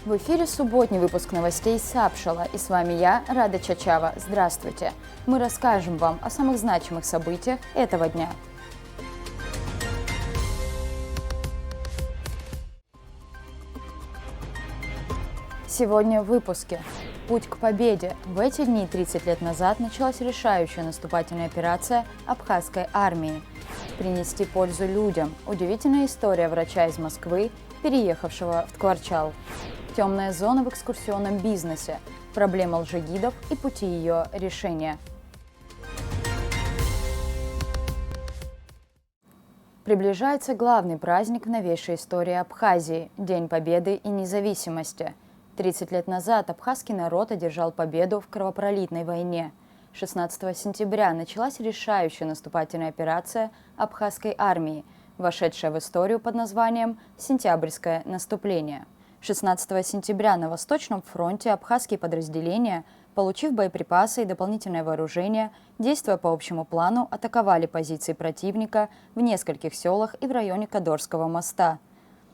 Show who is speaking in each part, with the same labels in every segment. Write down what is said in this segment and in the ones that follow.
Speaker 1: В эфире субботний выпуск новостей Сапшала, и с вами я, Рада Чачава. Здравствуйте! Мы расскажем вам о самых значимых событиях этого дня. Сегодня в выпуске. Путь к победе. В эти дни 30 лет назад началась решающая наступательная операция абхазской армии. Принести пользу людям. Удивительная история врача из Москвы, переехавшего в Ткварчал. Темная зона в экскурсионном бизнесе. Проблема лжегидов и пути ее решения. Приближается главный праздник в новейшей истории Абхазии – День Победы и Независимости. 30 лет назад абхазский народ одержал победу в кровопролитной войне. 16 сентября началась решающая наступательная операция абхазской армии, вошедшая в историю под названием «Сентябрьское наступление». 16 сентября на Восточном фронте абхазские подразделения, получив боеприпасы и дополнительное вооружение, действуя по общему плану, атаковали позиции противника в нескольких селах и в районе Кадорского моста.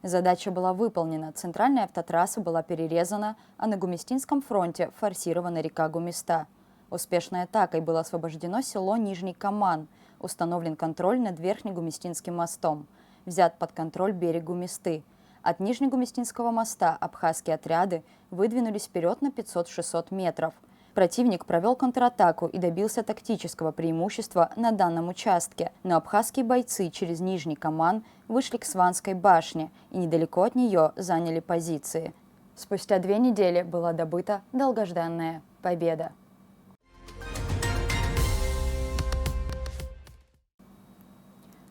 Speaker 1: Задача была выполнена, центральная автотрасса была перерезана, а на Гумистинском фронте форсирована река Гумиста. Успешной атакой было освобождено село Нижний Каман, установлен контроль над Верхнегумистинским мостом, взят под контроль берег Гумисты. От Нижнегумистинского моста абхазские отряды выдвинулись вперед на 500-600 метров. Противник провел контратаку и добился тактического преимущества на данном участке, но абхазские бойцы через Нижний Каман вышли к Сванской башне и недалеко от нее заняли позиции. Спустя 2 недели была добыта долгожданная победа.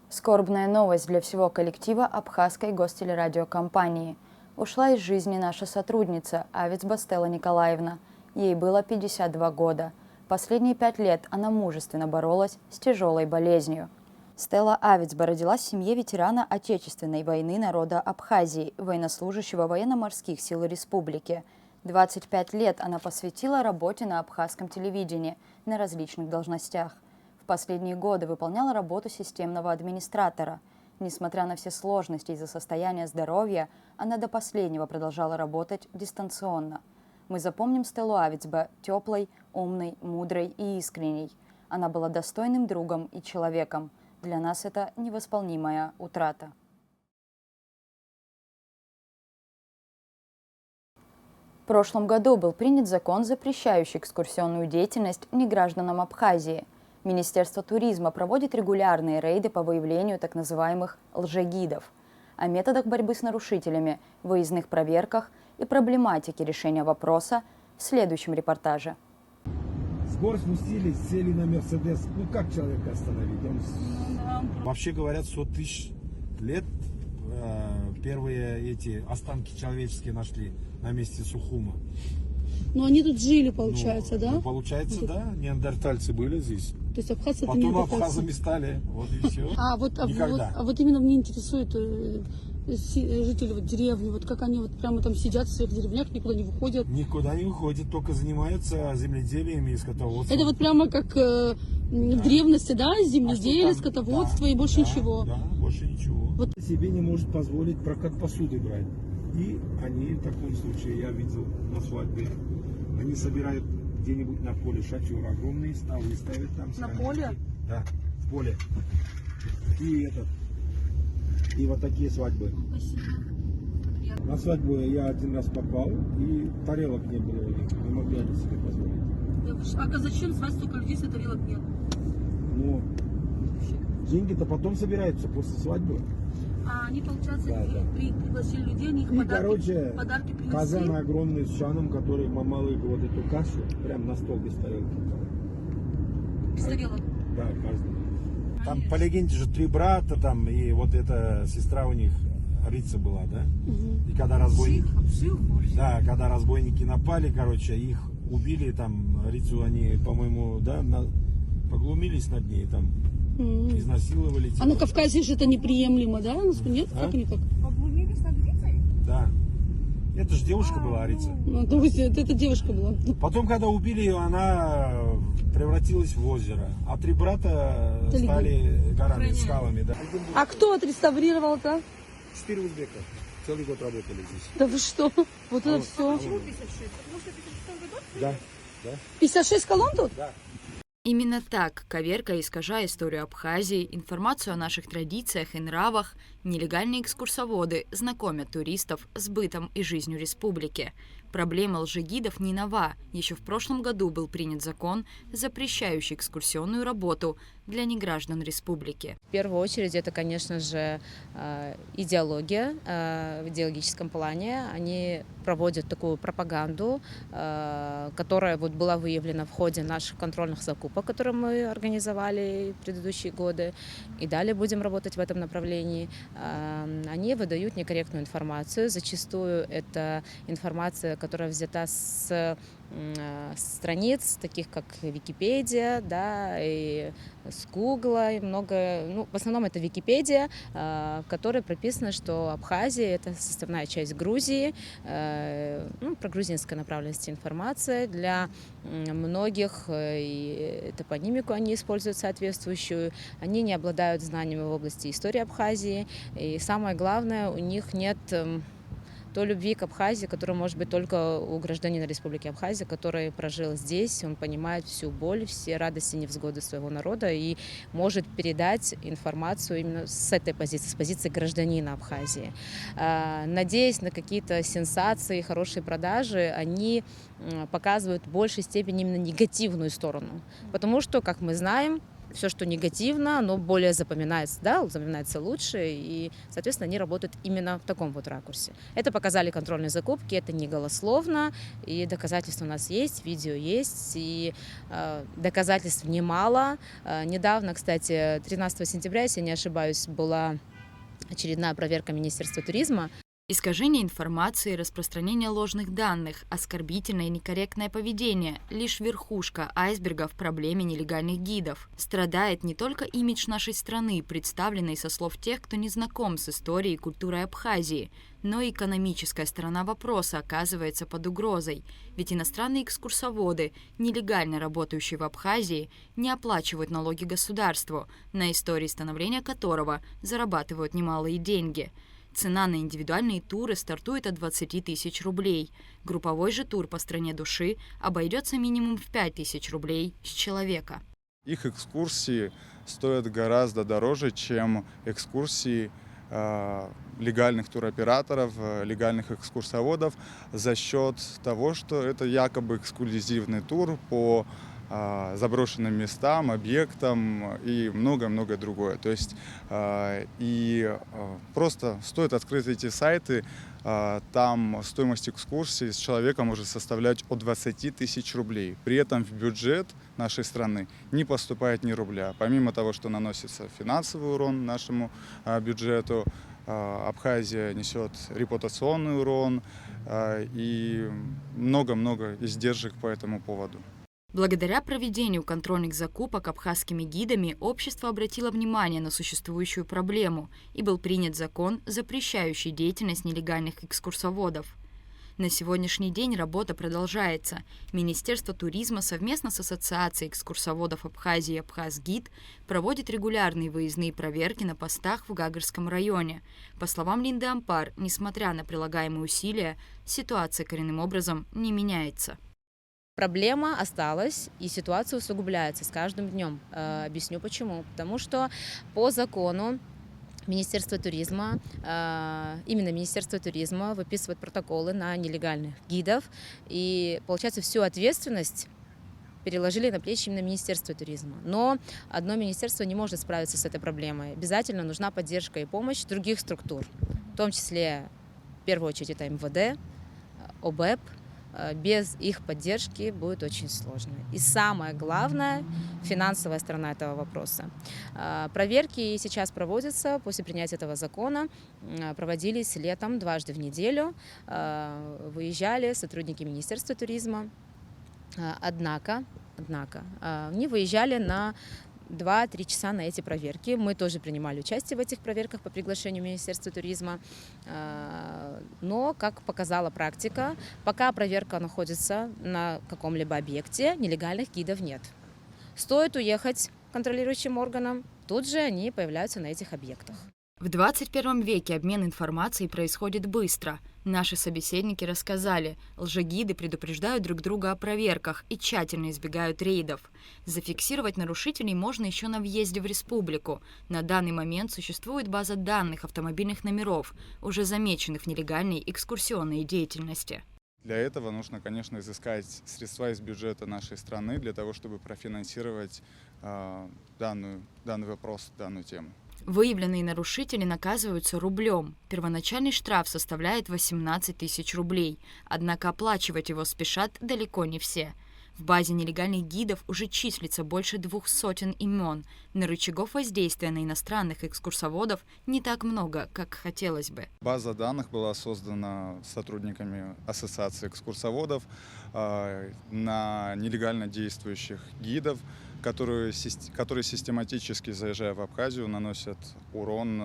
Speaker 1: Скорбная новость для всего коллектива абхазской гостелерадиокомпании. Ушла из жизни наша сотрудница Авицба Стелла Николаевна. Ей было 52 года. Последние 5 лет она мужественно боролась с тяжелой болезнью. Стелла Авицба родилась в семье ветерана Отечественной войны народа Абхазии, военнослужащего военно-морских сил республики. 25 лет она посвятила работе на абхазском телевидении на различных должностях. В последние годы выполняла работу системного администратора. Несмотря на все сложности из-за состояния здоровья, она до последнего продолжала работать дистанционно. Мы запомним Стеллу Авицба теплой, умной, мудрой и искренней. Она была достойным другом и человеком. Для нас это невосполнимая утрата. В прошлом году был принят закон, запрещающий экскурсионную деятельность негражданам Абхазии. Министерство туризма проводит регулярные рейды по выявлению так называемых лжегидов. О методах борьбы с нарушителями, выездных проверках и проблематике решения вопроса в следующем репортаже.
Speaker 2: С гор спустились, сели на Мерседес. Ну как человека остановить?
Speaker 3: Вообще говорят, 100 тысяч лет первые эти останки человеческие нашли на месте Сухума.
Speaker 4: Но они тут жили, получается, да?
Speaker 3: Ну, получается, да. Неандертальцы были здесь.
Speaker 4: То есть абхазцы это
Speaker 3: Потом
Speaker 4: неандертальцы.
Speaker 3: абхазами стали. Вот и все.
Speaker 4: А вот именно мне интересует жители вот деревни, вот как они вот прямо там сидят в своих деревнях, никуда не выходят.
Speaker 3: Никуда не выходят, только занимаются земледелием и скотоводством.
Speaker 4: Это вот прямо как в древности, да, земледелие, скотоводство,
Speaker 3: да,
Speaker 4: и больше ничего.
Speaker 3: Да, больше ничего.
Speaker 4: Вот.
Speaker 2: Себе не может позволить прокат посуды брать. И они в таком случае, я видел на свадьбе, они собирают где-нибудь на поле шатер, огромные ставы ставят там.
Speaker 4: На поле?
Speaker 2: Да, в поле. И вот такие свадьбы.
Speaker 4: Спасибо.
Speaker 2: На свадьбу я один раз попал, и тарелок не было у них, не могли они себе позволить.
Speaker 4: А зачем звать столько людей, если тарелок нет?
Speaker 2: Ну, деньги-то потом собираются после свадьбы.
Speaker 4: А они, получается,
Speaker 2: Да.
Speaker 4: пригласили людей, они их
Speaker 2: И,
Speaker 4: подарки принесли.
Speaker 2: казан огромный с чаном, который мамалык вот эту кашу прям на стол без тарелки.
Speaker 4: Без тарелок.
Speaker 2: Да, каждый.
Speaker 3: Там по легенде же 3 брата там, и вот эта сестра у них Рица была, да?
Speaker 4: Угу.
Speaker 3: И когда когда разбойники напали, короче, их убили, там, Рицу они, по-моему, да, поглумились над ней, там, изнасиловали.
Speaker 4: А на Кавказе же это неприемлемо, да? Нет?
Speaker 3: А?
Speaker 4: Как никак?
Speaker 5: Поглумились над Рицей?
Speaker 3: Да. Это же девушка была, Рица.
Speaker 4: Ну, то есть это девушка была.
Speaker 3: Потом, когда убили ее, она превратилась в озеро. А 3 брата стали горами, скалами, да.
Speaker 4: А кто отреставрировал-то?
Speaker 2: 4 узбека. Целый год работали здесь.
Speaker 4: Да вы что? Вот это все.
Speaker 2: Да, да.
Speaker 4: 56 колонн тут?
Speaker 1: Именно так, коверкая, искажая историю Абхазии, информацию о наших традициях и нравах, нелегальные экскурсоводы знакомят туристов с бытом и жизнью республики. Проблема лжегидов не нова. Еще в прошлом году был принят закон, запрещающий экскурсионную работу для неграждан республики.
Speaker 5: В первую очередь это, конечно же, идеология в идеологическом плане. Они проводят такую пропаганду, которая вот была выявлена в ходе наших контрольных закупок, которые мы организовали в предыдущие годы, и далее будем работать в этом направлении. Они выдают некорректную информацию. Зачастую это информация, которая взята с страниц, таких как Википедия, да, и с Гугла, и много, в основном это Википедия, в которой прописано, что Абхазия – это составная часть Грузии, про грузинской направленности информация. Для многих и топонимику они используют соответствующую, они не обладают знаниями в области истории Абхазии, и самое главное, у них нет той любви к Абхазии, которая может быть только у гражданина Республики Абхазия, который прожил здесь, он понимает всю боль, все радости и невзгоды своего народа и может передать информацию именно с этой позиции, с позиции гражданина Абхазии. Надеясь на какие-то сенсации, хорошие продажи, они показывают в большей степени именно негативную сторону. Потому что, как мы знаем, все, что негативно, оно более запоминается, да, запоминается лучше, и, соответственно, они работают именно в таком вот ракурсе. Это показали контрольные закупки, это не голословно, и доказательства у нас есть, видео есть, и доказательств немало. Недавно, кстати, 13 сентября, если не ошибаюсь, была очередная проверка Министерства туризма.
Speaker 1: Искажение информации, распространение ложных данных, оскорбительное и некорректное поведение – лишь верхушка айсберга в проблеме нелегальных гидов. Страдает не только имидж нашей страны, представленный со слов тех, кто не знаком с историей и культурой Абхазии, но и экономическая сторона вопроса оказывается под угрозой. Ведь иностранные экскурсоводы, нелегально работающие в Абхазии, не оплачивают налоги государству, на истории становления которого зарабатывают немалые деньги. Цена на индивидуальные туры стартует от 20 тысяч рублей. Групповой же тур по стране души обойдется минимум в 5 тысяч рублей с человека.
Speaker 6: Их экскурсии стоят гораздо дороже, чем экскурсии легальных туроператоров, легальных экскурсоводов за счет того, что это якобы эксклюзивный тур по заброшенным местам, объектам и многое-многое другое. То есть просто стоит открыть эти сайты, там стоимость экскурсии с человека может составлять от 20 тысяч рублей. При этом в бюджет нашей страны не поступает ни рубля. Помимо того, что наносится финансовый урон нашему бюджету, Абхазия несет репутационный урон и много-много издержек по этому поводу.
Speaker 1: Благодаря проведению контрольных закупок абхазскими гидами общество обратило внимание на существующую проблему и был принят закон, запрещающий деятельность нелегальных экскурсоводов. На сегодняшний день работа продолжается. Министерство туризма совместно с Ассоциацией экскурсоводов Абхазии «Абхазгид» проводит регулярные выездные проверки на постах в Гагарском районе. По словам Линды Ампар, несмотря на прилагаемые усилия, ситуация коренным образом не меняется.
Speaker 5: Проблема осталась, и ситуация усугубляется с каждым днем. Объясню почему. Потому что по закону Министерство туризма, именно Министерство туризма выписывает протоколы на нелегальных гидов, и, получается, всю ответственность переложили на плечи именно Министерства туризма. Но одно министерство не может справиться с этой проблемой. Обязательно нужна поддержка и помощь других структур, в том числе, в первую очередь, это МВД, ОБЭП. Без их поддержки будет очень сложно. И самое главное – финансовая сторона этого вопроса. Проверки сейчас проводятся после принятия этого закона. Проводились летом дважды в неделю. Выезжали сотрудники Министерства туризма. Однако они выезжали на 2-3 часа на эти проверки. Мы тоже принимали участие в этих проверках по приглашению Министерства туризма. Но, как показала практика, пока проверка находится на каком-либо объекте, нелегальных гидов нет. Стоит уехать контролирующим органам, тут же они появляются на этих объектах.
Speaker 1: В 21 веке обмен информацией происходит быстро. Наши собеседники рассказали, лжегиды предупреждают друг друга о проверках и тщательно избегают рейдов. Зафиксировать нарушителей можно еще на въезде в республику. На данный момент существует база данных автомобильных номеров, уже замеченных в нелегальной экскурсионной деятельности.
Speaker 6: Для этого нужно, конечно, изыскать средства из бюджета нашей страны для того, чтобы профинансировать данный вопрос, данную тему.
Speaker 1: Выявленные нарушители наказываются рублем. Первоначальный штраф составляет 18 тысяч рублей, однако оплачивать его спешат далеко не все. В базе нелегальных гидов уже числится больше 200 имен, но рычагов воздействия на иностранных экскурсоводов не так много, как хотелось бы.
Speaker 6: База данных была создана сотрудниками Ассоциации экскурсоводов на нелегально действующих гидов, которые систематически, заезжая в Абхазию, наносят урон,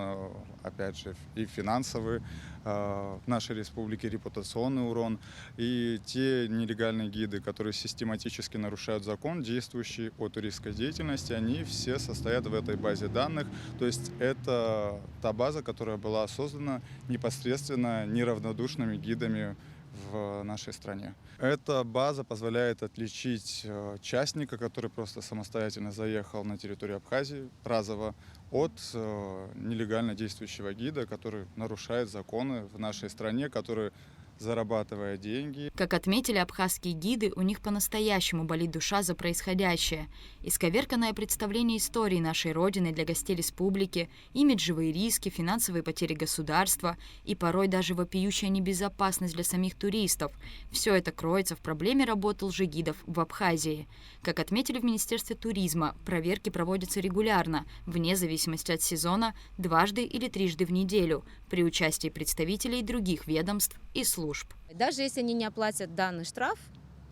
Speaker 6: опять же, и финансовый, в нашей республике репутационный урон. И те нелегальные гиды, которые систематически нарушают закон, действующий о туристской деятельности, они все состоят в этой базе данных. То есть это та база, которая была создана непосредственно неравнодушными гидами в нашей стране. Эта база позволяет отличить частника, который просто самостоятельно заехал на территорию Абхазии разово, от нелегально действующего гида, который нарушает законы в нашей стране, который, зарабатывая деньги.
Speaker 1: Как отметили абхазские гиды, у них по-настоящему болит душа за происходящее. Исковерканное представление истории нашей Родины для гостей республики, имиджевые риски, финансовые потери государства и порой даже вопиющая небезопасность для самих туристов – все это кроется в проблеме работы лжегидов в Абхазии. Как отметили в Министерстве туризма, проверки проводятся регулярно, вне зависимости от сезона, дважды или трижды в неделю, при участии представителей других ведомств и служб.
Speaker 5: Даже если они не оплатят данный штраф,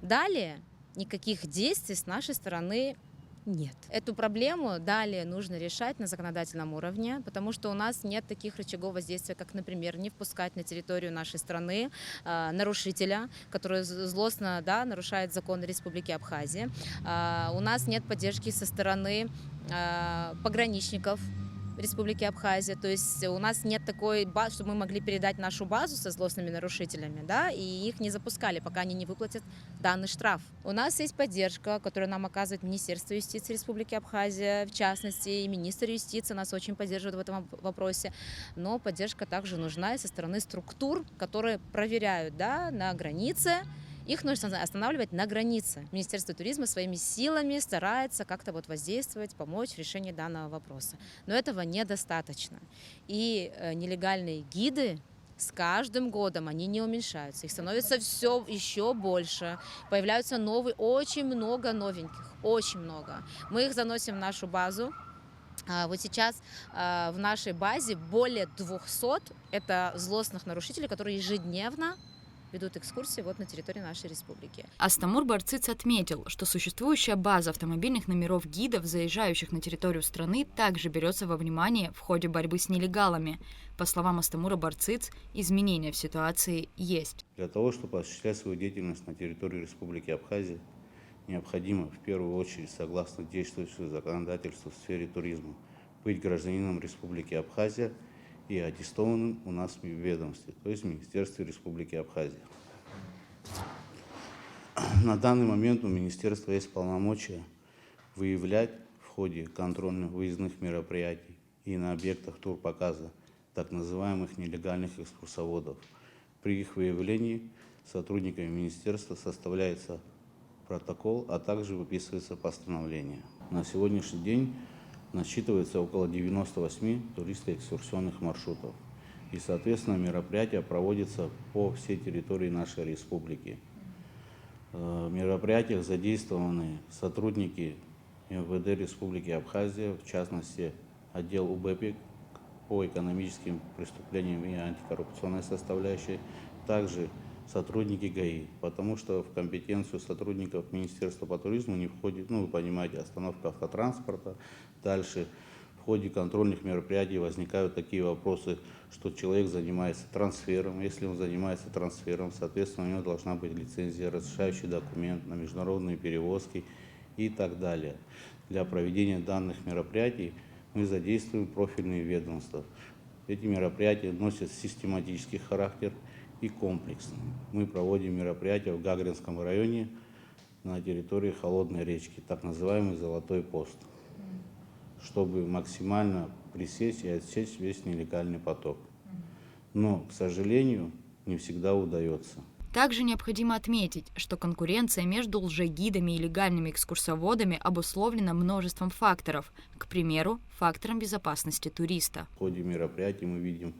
Speaker 5: далее никаких действий с нашей стороны нет. Эту проблему далее нужно решать на законодательном уровне, потому что у нас нет таких рычагов воздействия, как, например, не впускать на территорию нашей страны нарушителя, который злостно нарушает законы Республики Абхазия. У нас нет поддержки со стороны пограничников Республики Абхазия, то есть у нас нет такой базы, чтобы мы могли передать нашу базу со злостными нарушителями, и их не запускали, пока они не выплатят данный штраф. У нас есть поддержка, которую нам оказывает Министерство юстиции Республики Абхазия, в частности, и министр юстиции нас очень поддерживает в этом вопросе, но поддержка также нужна и со стороны структур, которые проверяют на границе. Их нужно останавливать на границе. Министерство туризма своими силами старается как-то воздействовать, помочь в решении данного вопроса. Но этого недостаточно. И нелегальные гиды с каждым годом они не уменьшаются. Их становится все еще больше. Появляются новые, очень много новеньких, очень много. Мы их заносим в нашу базу. Вот сейчас в нашей базе более 200 это злостных нарушителей, которые ежедневно ведут экскурсии на территории нашей республики.
Speaker 1: Астамур Барциц отметил, что существующая база автомобильных номеров гидов, заезжающих на территорию страны, также берется во внимание в ходе борьбы с нелегалами. По словам Астамура Барциц, изменения в ситуации есть.
Speaker 7: Для того, чтобы осуществлять свою деятельность на территории Республики Абхазия, необходимо в первую очередь, согласно действующему законодательству в сфере туризма, быть гражданином Республики Абхазия и аттестованным у нас в ведомстве, то есть в Министерстве Республики Абхазия. На данный момент у Министерства есть полномочия выявлять в ходе контрольных выездных мероприятий и на объектах турпоказа так называемых нелегальных экскурсоводов. При их выявлении сотрудниками Министерства составляется протокол, а также выписывается постановление. На сегодняшний день насчитывается около 98 туристо-экскурсионных маршрутов. И, соответственно, мероприятия проводятся по всей территории нашей республики. В мероприятиях задействованы сотрудники МВД Республики Абхазия, в частности, отдел УБЭПИК по экономическим преступлениям и антикоррупционной составляющей, также сотрудники ГАИ, потому что в компетенцию сотрудников Министерства по туризму не входит, вы понимаете, остановка автотранспорта. Дальше в ходе контрольных мероприятий возникают такие вопросы, что человек занимается трансфером. Если он занимается трансфером, соответственно, у него должна быть лицензия, разрешающий документ на международные перевозки и так далее. Для проведения данных мероприятий мы задействуем профильные ведомства. Эти мероприятия носят систематический характер и комплексный. Мы проводим мероприятия в Гагринском районе на территории Холодной речки, так называемый «Золотой пост», чтобы максимально пресечь и отсечь весь нелегальный поток. Но, к сожалению, не всегда удается.
Speaker 1: Также необходимо отметить, что конкуренция между лжегидами и легальными экскурсоводами обусловлена множеством факторов, к примеру, фактором безопасности туриста.
Speaker 7: В ходе мероприятий мы видим,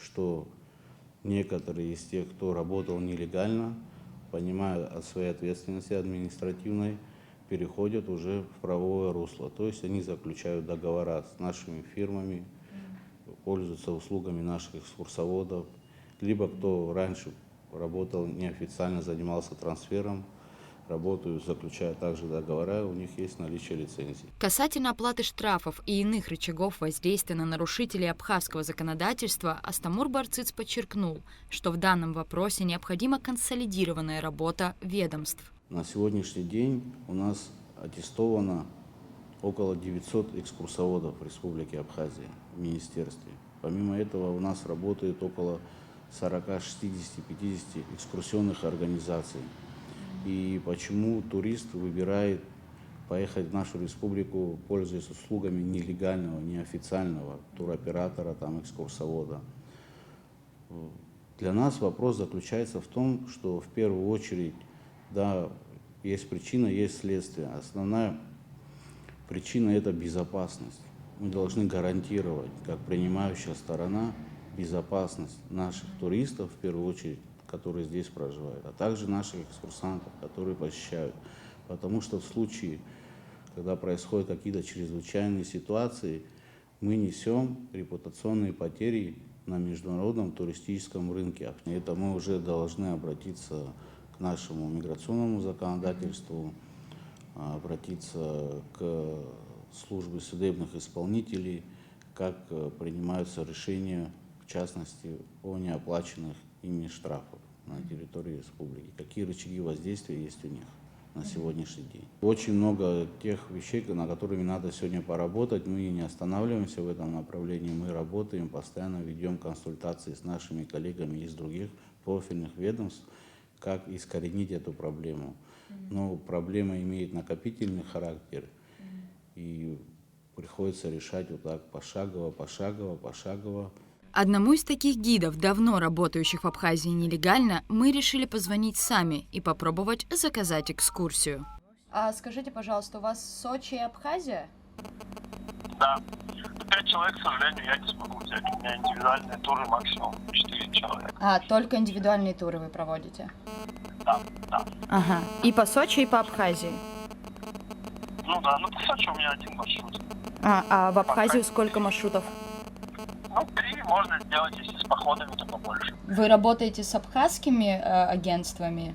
Speaker 7: что некоторые из тех, кто работал нелегально, понимая о своей ответственности административной, переходят уже в правовое русло. То есть они заключают договора с нашими фирмами, пользуются услугами наших экскурсоводов, либо кто раньше работал неофициально, занимался трансфером, работают, заключают также договора, у них есть наличие лицензий.
Speaker 1: Касательно оплаты штрафов и иных рычагов воздействия на нарушителей абхазского законодательства, Астамур Барциц подчеркнул, что в данном вопросе необходима консолидированная работа ведомств.
Speaker 7: На сегодняшний день у нас аттестовано около 900 экскурсоводов в Республике Абхазия в министерстве. Помимо этого у нас работает около 40, 60, 50 экскурсионных организаций. И почему турист выбирает поехать в нашу республику, пользуясь услугами нелегального, неофициального туроператора, экскурсовода? Для нас вопрос заключается в том, что в первую очередь, да, есть причина, есть следствие. Основная причина – это безопасность. Мы должны гарантировать, как принимающая сторона, безопасность наших туристов, в первую очередь, которые здесь проживают, а также наших экскурсантов, которые посещают. Потому что в случае, когда происходят какие-то чрезвычайные ситуации, мы несем репутационные потери на международном туристическом рынке. И это мы уже должны обратиться к нашему миграционному законодательству, обратиться к службе судебных исполнителей, как принимаются решения, в частности, о неоплаченных ими штрафах на территории республики. Какие рычаги воздействия есть у них на сегодняшний день. Очень много тех вещей, на которыми надо сегодня поработать. Мы не останавливаемся в этом направлении. Мы работаем, постоянно ведем консультации с нашими коллегами из других профильных ведомств, как искоренить эту проблему. Но проблема имеет накопительный характер, и приходится решать вот так пошагово.
Speaker 1: Одному из таких гидов, давно работающих в Абхазии нелегально, мы решили позвонить сами и попробовать заказать экскурсию. А скажите, пожалуйста, у вас Сочи и Абхазия?
Speaker 8: Да. 5 человек, к сожалению, я не смогу взять. У меня индивидуальные туры максимум 4 человека.
Speaker 1: А, только индивидуальные туры вы проводите?
Speaker 8: Да.
Speaker 1: Ага. И по Сочи, и по Абхазии?
Speaker 8: Ну да, по Сочи у меня один маршрут.
Speaker 1: А в Абхазию сколько маршрутов?
Speaker 8: 3 можно сделать, если с походами, то побольше.
Speaker 1: Вы работаете с абхазскими агентствами?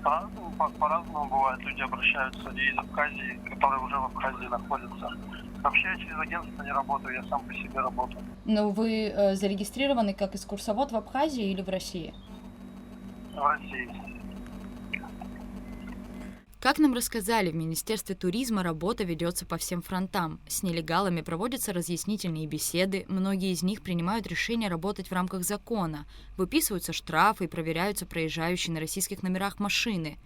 Speaker 8: По-разному бывает. Люди обращаются и из Абхазии, которые уже в Абхазии находятся. Вообще я через агентство не работаю, я сам по себе работаю.
Speaker 1: Но вы зарегистрированы как экскурсовод в Абхазии или в России?
Speaker 8: В России.
Speaker 1: Как нам рассказали, в Министерстве туризма работа ведется по всем фронтам. С нелегалами проводятся разъяснительные беседы, многие из них принимают решение работать в рамках закона, выписываются штрафы и проверяются проезжающие на российских номерах машины.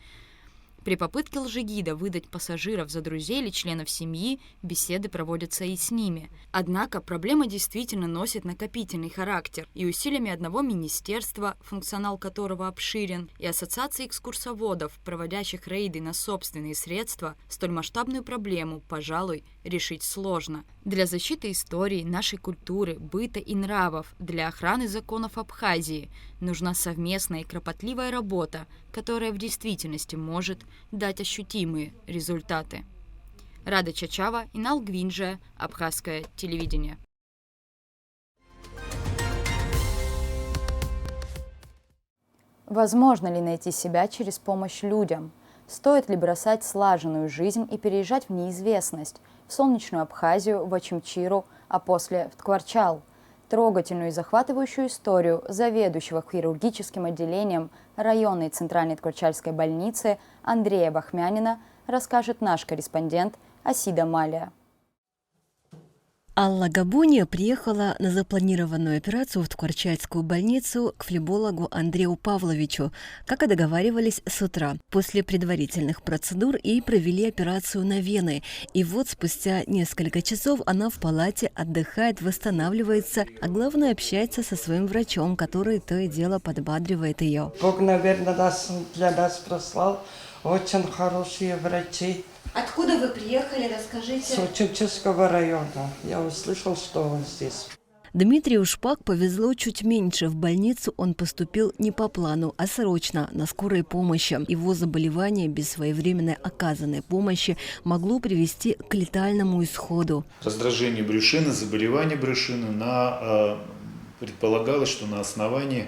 Speaker 1: При попытке лжегида выдать пассажиров за друзей или членов семьи, беседы проводятся и с ними. Однако проблема действительно носит накопительный характер, и усилиями одного министерства, функционал которого обширен, и ассоциации экскурсоводов, проводящих рейды на собственные средства, столь масштабную проблему, пожалуй, решить сложно. Для защиты истории, нашей культуры, быта и нравов, для охраны законов Абхазии нужна совместная и кропотливая работа, которая в действительности может дать ощутимые результаты. Рада Чачава, Инал Гвинджа, Абхазское телевидение. Возможно ли найти себя через помощь людям? Стоит ли бросать слаженную жизнь и переезжать в неизвестность, в солнечную Абхазию, в Очимчиру, а после в Ткварчал? Трогательную и захватывающую историю заведующего хирургическим отделением районной центральной Ткварчальской больницы Андрея Бахмянина расскажет наш корреспондент Асида Малия.
Speaker 9: Алла Габуния приехала на запланированную операцию в Ткварчальскую больницу к флебологу Андрею Павловичу, как и договаривались с утра. После предварительных процедур ей провели операцию на вены. И вот спустя несколько часов она в палате отдыхает, восстанавливается, а главное общается со своим врачом, который то и дело подбадривает ее.
Speaker 10: Бог, наверное, для нас прослал. Очень хорошие врачи.
Speaker 9: Откуда вы приехали, расскажите?
Speaker 10: С Очерческого района. Я услышал, что он здесь.
Speaker 9: Дмитрию Шпак повезло чуть меньше. В больницу он поступил не по плану, а срочно, на скорой помощи. Его заболевание без своевременной оказанной помощи могло привести к летальному исходу.
Speaker 11: Раздражение брюшины, заболевание брюшины предполагалось, что на основании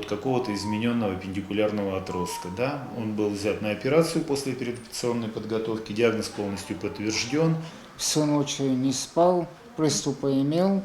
Speaker 11: какого-то измененного аппендикулярного отростка. Да? Он был взят на операцию после переоперационной подготовки, диагноз полностью подтвержден.
Speaker 12: Всю ночь не спал, приступы имел,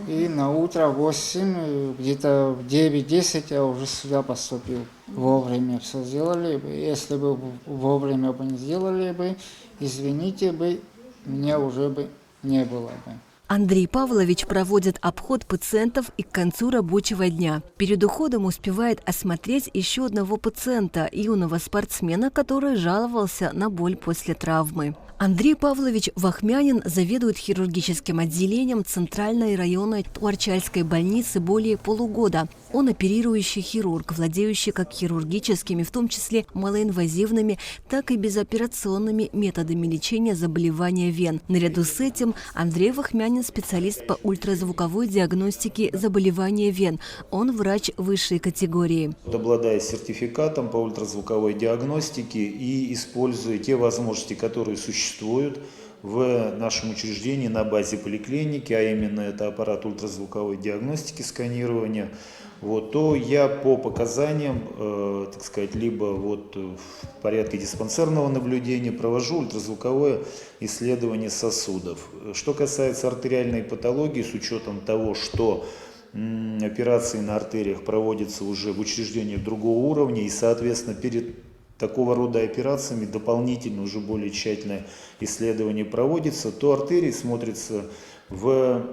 Speaker 12: и на утро в 8, где-то в 9-10 я уже сюда поступил. Вовремя все сделали бы. Если бы вовремя бы не сделали бы, извините бы, меня уже бы не было бы.
Speaker 9: Андрей Павлович проводит обход пациентов и к концу рабочего дня. Перед уходом успевает осмотреть еще одного пациента, юного спортсмена, который жаловался на боль после травмы. Андрей Павлович Вахмянин заведует хирургическим отделением Центральной районной Ткварчальской больницы более полугода. Он оперирующий хирург, владеющий как хирургическими, в том числе малоинвазивными, так и безоперационными методами лечения заболевания вен. Наряду с этим Андрей Вахмянин – специалист по ультразвуковой диагностике заболевания вен. Он врач высшей категории.
Speaker 11: Обладая сертификатом по ультразвуковой диагностике и используя те возможности, которые существуют в нашем учреждении на базе поликлиники, а именно это аппарат ультразвуковой диагностики, сканирования, то я по показаниям, либо в порядке диспансерного наблюдения провожу ультразвуковое исследование сосудов. Что касается артериальной патологии, с учетом того, что операции на артериях проводятся уже в учреждениях другого уровня, и, соответственно, перед такого рода операциями дополнительно уже более тщательное исследование проводится, то артерии смотрятся в,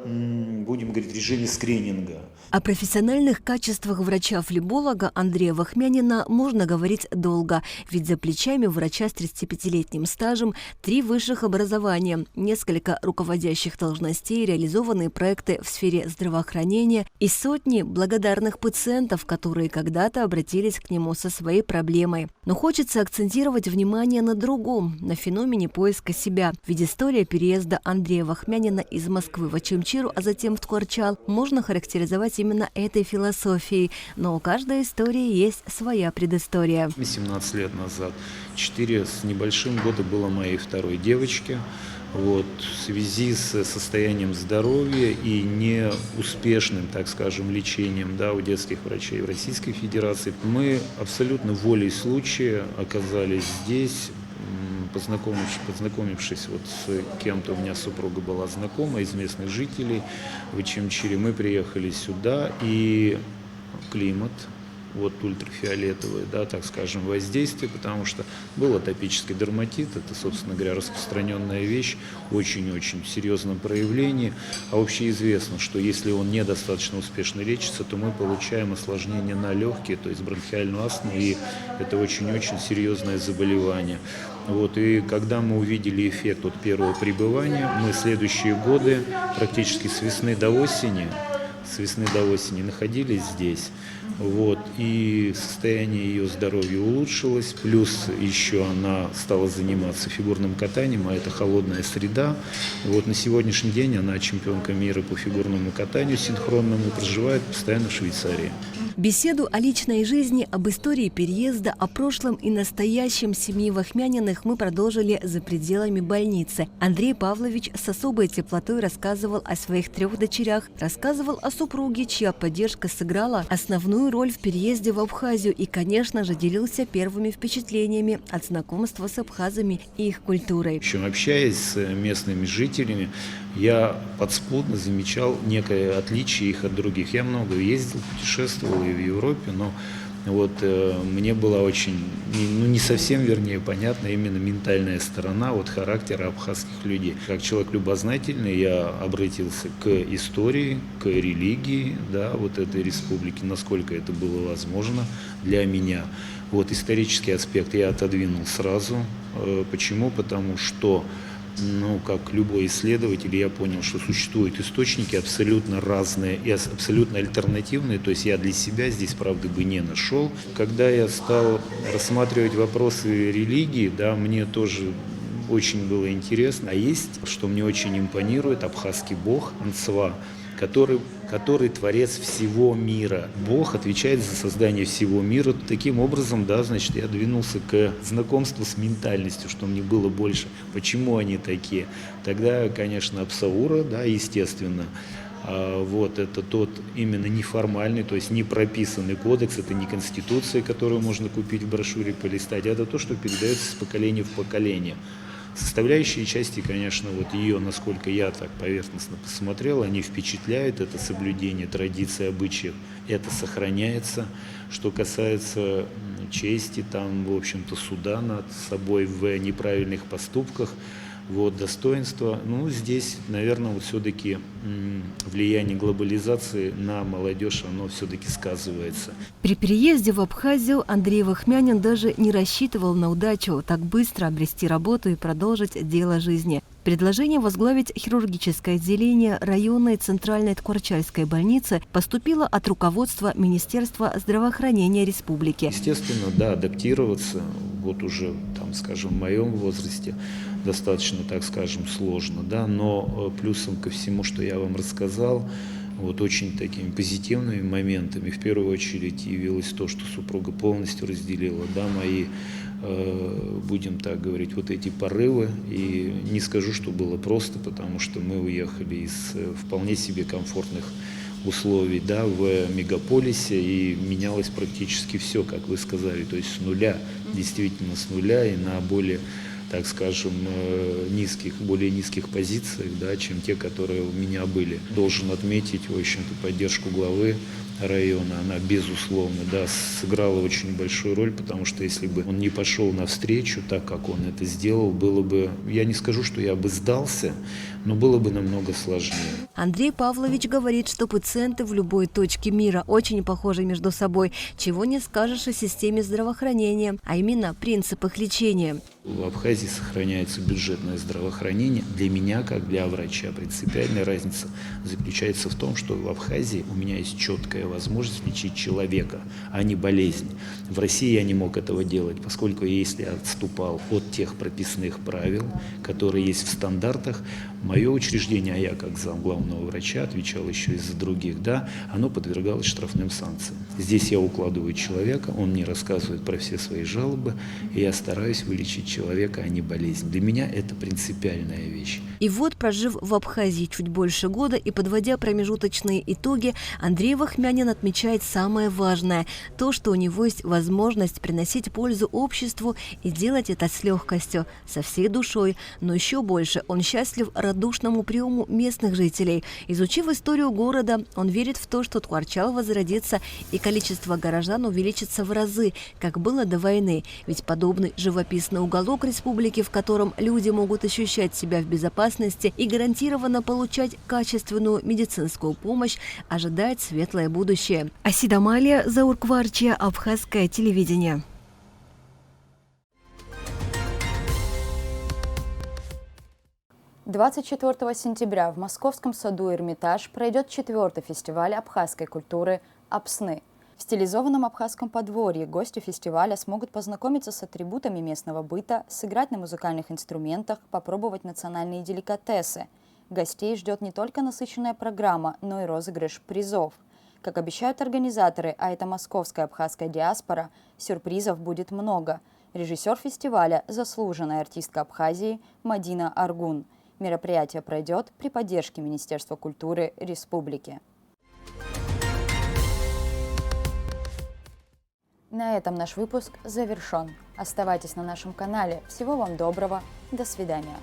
Speaker 11: будем говорить, режиме скрининга.
Speaker 9: О профессиональных качествах врача-флеболога Андрея Вахмянина можно говорить долго, ведь за плечами врача с 35-летним стажем 3 высших образования, несколько руководящих должностей, реализованные проекты в сфере здравоохранения и сотни благодарных пациентов, которые когда-то обратились к нему со своей проблемой. Но хочется акцентировать внимание на другом, на феномене поиска себя. Ведь история переезда Андрея Вахмянина из Москвы в Очимчиру, а затем в Ткварчал, можно характеризовать именно этой философией. Но у каждой истории есть своя предыстория.
Speaker 11: 17 лет назад, 4 с небольшим года было моей второй девочки. В связи с состоянием здоровья и неуспешным, так скажем, лечением у детских врачей в Российской Федерации, мы абсолютно волей случая оказались здесь. Познакомившись с кем-то, у меня супруга была знакома из местных жителей в Очимчире, мы приехали сюда, и климат, ультрафиолетовое, так скажем, воздействие, потому что был атопический дерматит, это, собственно говоря, распространенная вещь, очень-очень в серьезном проявлении, а общеизвестно, что если он недостаточно успешно лечится, то мы получаем осложнения на легкие, то есть бронхиальную астму, и это очень-очень серьезное заболевание. И когда мы увидели эффект от первого пребывания, мы следующие годы, практически с весны до осени находились здесь. И состояние ее здоровья улучшилось, плюс еще она стала заниматься фигурным катанием, а это холодная среда. На сегодняшний день она чемпионка мира по фигурному катанию синхронному, проживает постоянно в Швейцарии.
Speaker 9: Беседу о личной жизни, об истории переезда, о прошлом и настоящем семьи Вахмяниных мы продолжили за пределами больницы. Андрей Павлович с особой теплотой рассказывал о своих 3 дочерях, рассказывал о супруге, чья поддержка сыграла основную роль в переезде в Абхазию и, конечно же, делился первыми впечатлениями от знакомства с абхазами и их культурой.
Speaker 11: Общаясь с местными жителями, я подспудно замечал некое отличие их от других. Я много ездил, путешествовал и в Европе, но Вот, мне была очень, не совсем, вернее, понятна именно ментальная сторона вот, характера абхазских людей. Как человек любознательный, я обратился к истории, к религии, да, вот этой республики, насколько это было возможно для меня. Вот, исторический аспект я отодвинул сразу. Почему? Потому что, как любой исследователь, я понял, что существуют источники абсолютно разные и абсолютно альтернативные, то есть я для себя здесь правды бы не нашел. Когда я стал рассматривать вопросы религии, да, мне тоже очень было интересно. А есть, что мне очень импонирует, абхазский бог Анцва, который творец всего мира. Бог отвечает за создание всего мира. Таким образом, да, значит, я двинулся к знакомству с ментальностью, что мне было больше. Почему они такие? Тогда, конечно, Апсаура, да, естественно. Вот, это тот именно неформальный, то есть не прописанный кодекс, это не конституция, которую можно купить в брошюре, полистать, а это то, что передается с поколения в поколение. Составляющие части, конечно, вот ее, насколько я так поверхностно посмотрел, они впечатляют, это соблюдение традиций, обычаев, это сохраняется. Что касается чести, там, в общем-то, суда над собой в неправильных поступках, вот, достоинство. Здесь, наверное, вот все-таки влияние глобализации на молодежь, оно все-таки сказывается.
Speaker 9: При переезде в Абхазию Андрей Вахмянин даже не рассчитывал на удачу так быстро обрести работу и продолжить дело жизни. Предложение возглавить хирургическое отделение районной центральной Ткварчальской больницы поступило от руководства Министерства здравоохранения республики.
Speaker 11: Естественно, да, адаптироваться, вот уже, там, скажем, в моем возрасте достаточно, так скажем, сложно, да, но плюсом ко всему, что я вам рассказал, вот очень такими позитивными моментами, в первую очередь, явилось то, что супруга полностью разделила, да, мои, будем так говорить, вот эти порывы. И не скажу, что было просто, потому что мы уехали из вполне себе комфортных условий, да, в мегаполисе, и менялось практически все, как вы сказали, то есть с нуля, действительно с нуля, и на более, так скажем, более низких позициях, да, чем те, которые у меня были. Должен отметить, в общем-то, поддержку главы района, она, безусловно, да, сыграла очень большую роль, потому что если бы он не пошел навстречу так, как он это сделал, было бы, я не скажу, что я бы сдался, но было бы намного сложнее.
Speaker 9: Андрей Павлович говорит, что пациенты в любой точке мира очень похожи между собой, чего не скажешь о системе здравоохранения, а именно принципах лечения.
Speaker 11: В Абхазии сохраняется бюджетное здравоохранение. Для меня, как для врача, принципиальная разница заключается в том, что в Абхазии у меня есть четкая возможность лечить человека, а не болезнь. В России я не мог этого делать, поскольку если я отступал от тех прописных правил, которые есть в стандартах, мое учреждение, а я как зам главного врача отвечал еще и за других, да, оно подвергалось штрафным санкциям. Здесь я укладываю человека, он мне рассказывает про все свои жалобы, и я стараюсь вылечить человека, а не болезнь. Для меня это принципиальная вещь.
Speaker 9: И вот, прожив в Абхазии чуть больше года и подводя промежуточные итоги, Андрей Вахмянин отмечает самое важное – то, что у него есть возможность приносить пользу обществу и делать это с легкостью, со всей душой. Но еще больше он счастлив радушному приему местных жителей. Изучив историю города, он верит в то, что Ткварчал возродится и количество горожан увеличится в разы, как было до войны. Ведь подобный живописный уголок республики, в котором люди могут ощущать себя в безопасности и гарантированно получать качественную медицинскую помощь, ожидает светлое будущее. Асида Малия, Заур Кварчия, Абхазское телевидение.
Speaker 1: 24 сентября в Московском саду «Эрмитаж» пройдет 4-й фестиваль абхазской культуры «Апсны». В стилизованном абхазском подворье гости фестиваля смогут познакомиться с атрибутами местного быта, сыграть на музыкальных инструментах, попробовать национальные деликатесы. Гостей ждет не только насыщенная программа, но и розыгрыш призов. Как обещают организаторы, а это московская абхазская диаспора, сюрпризов будет много. Режиссер фестиваля – заслуженная артистка Абхазии Мадина Аргун. Мероприятие пройдет при поддержке Министерства культуры Республики. На этом наш выпуск завершен. Оставайтесь на нашем канале. Всего вам доброго. До свидания.